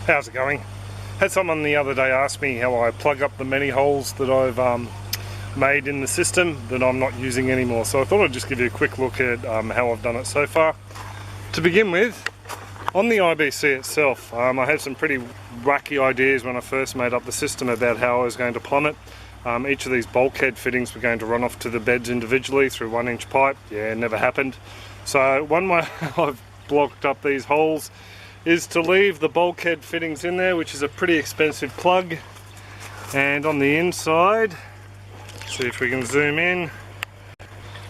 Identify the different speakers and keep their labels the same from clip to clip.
Speaker 1: How's it going? Had someone the other day ask me how I plug up the many holes that I've made in the system that I'm not using anymore, so I thought I'd just give you a quick look at how I've done it so far. To begin with, on the IBC itself, I had some pretty wacky ideas when I first made up the system about how I was going to plumb it. Each of these bulkhead fittings were going to run off to the beds individually through 1-inch pipe. Yeah, it never happened. So one way I've blocked up these holes is to leave the bulkhead fittings in there, which is a pretty expensive plug. And on the inside, see if we can zoom in.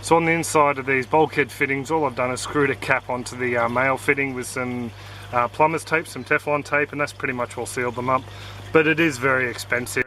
Speaker 1: So on the inside of these bulkhead fittings, all I've done is screwed a cap onto the male fitting with some plumber's tape, some Teflon tape, and that's pretty much all sealed them up. But it is very expensive.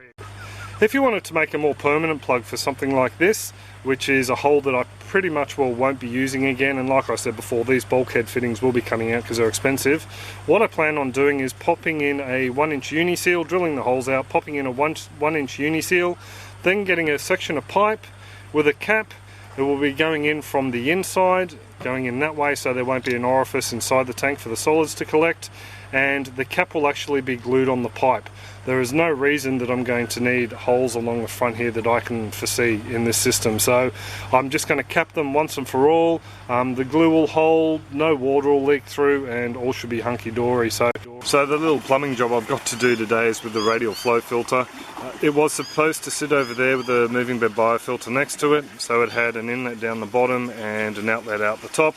Speaker 1: If you wanted to make a more permanent plug for something like this, which is a hole that I pretty much won't be using again, and like I said before, these bulkhead fittings will be coming out because they're expensive, what I plan on doing is popping in a 1-inch uni seal, drilling the holes out, popping in a 1-inch uni seal, then getting a section of pipe with a cap that will be going in from the inside, going in that way so there won't be an orifice inside the tank for the solids to collect, and the cap will actually be glued on the pipe. There is no reason that I'm going to need holes along the front here that I can foresee in this system, so I'm just going to cap them once and for all. The glue will hold, no water will leak through, and all should be hunky-dory. So the little plumbing job I've got to do today is with the radial flow filter. It was supposed to sit over there with a moving bed biofilter next to it, so it had an inlet down the bottom and an outlet out the top.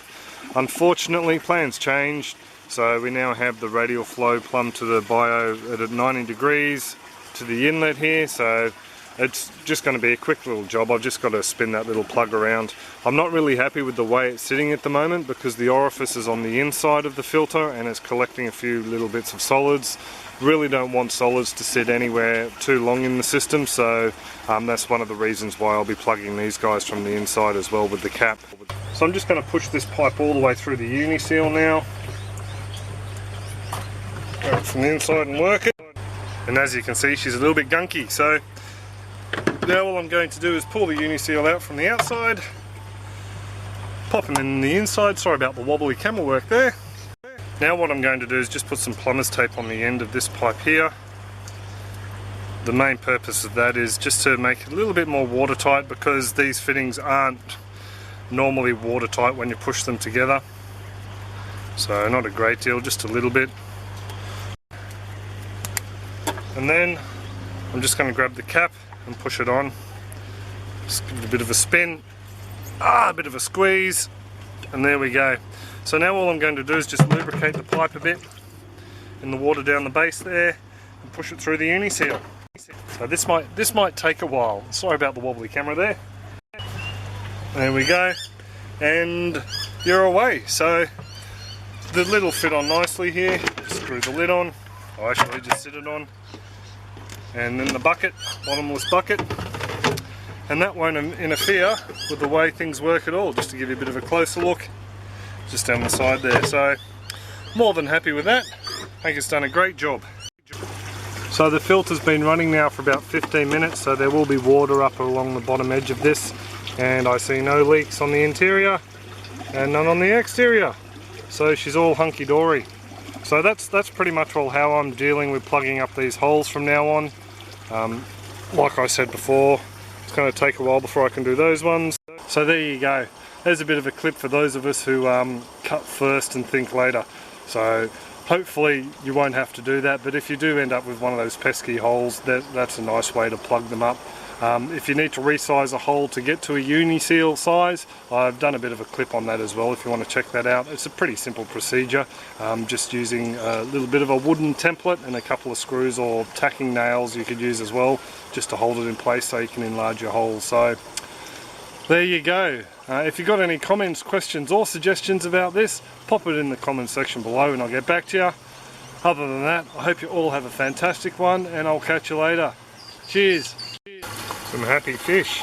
Speaker 1: Unfortunately, plans changed. So we now have the radial flow plumbed to the bio at 90 degrees to the inlet here, so it's just going to be a quick little job. I've just got to spin that little plug around. I'm not really happy with the way it's sitting at the moment because the orifice is on the inside of the filter and it's collecting a few little bits of solids. Really don't want solids to sit anywhere too long in the system, so that's one of the reasons why I'll be plugging these guys from the inside as well with the cap. So I'm just going to push this pipe all the way through the uni seal now. Go from the inside and work it, and as you can see she's a little bit gunky, so now all I'm going to do is pull the uni seal out from the outside, pop them in the inside. Sorry about the wobbly camera work there. Now what I'm going to do is just put some plumber's tape on the end of this pipe here. The main purpose of that is just to make it a little bit more watertight because these fittings aren't normally watertight when you push them together, so not a great deal, just a little bit. And then I'm just going to grab the cap and push it on. Just give it a bit of a spin, a bit of a squeeze, and there we go. So now all I'm going to do is just lubricate the pipe a bit in the water down the base there and push it through the uni seal. So this might take a while. Sorry about the wobbly camera there. There we go, and you're away. So the lid will fit on nicely here. Screw the lid on. I actually just sit it on. And then the bucket, bottomless bucket, and that won't interfere with the way things work at all. Just to give you a bit of a closer look, just down the side there. So more than happy with that. I think it's done a great job. So the filter's been running now for about 15 minutes, so there will be water up along the bottom edge of this, and I see no leaks on the interior and none on the exterior, so she's all hunky-dory. So that's pretty much all how I'm dealing with plugging up these holes from now on. Like I said before, it's going to take a while before I can do those ones. So there you go. There's a bit of a clip for those of us who cut first and think later. So hopefully you won't have to do that, but if you do end up with one of those pesky holes, that's a nice way to plug them up. If you need to resize a hole to get to a uni seal size, I've done a bit of a clip on that as well if you want to check that out. It's a pretty simple procedure, just using a little bit of a wooden template and a couple of screws or tacking nails you could use as well, just to hold it in place so you can enlarge your holes. So there you go. If you've got any comments, questions or suggestions about this, pop it in the comments section below and I'll get back to you. Other than that, I hope you all have a fantastic one and I'll catch you later. Cheers! Some happy fish.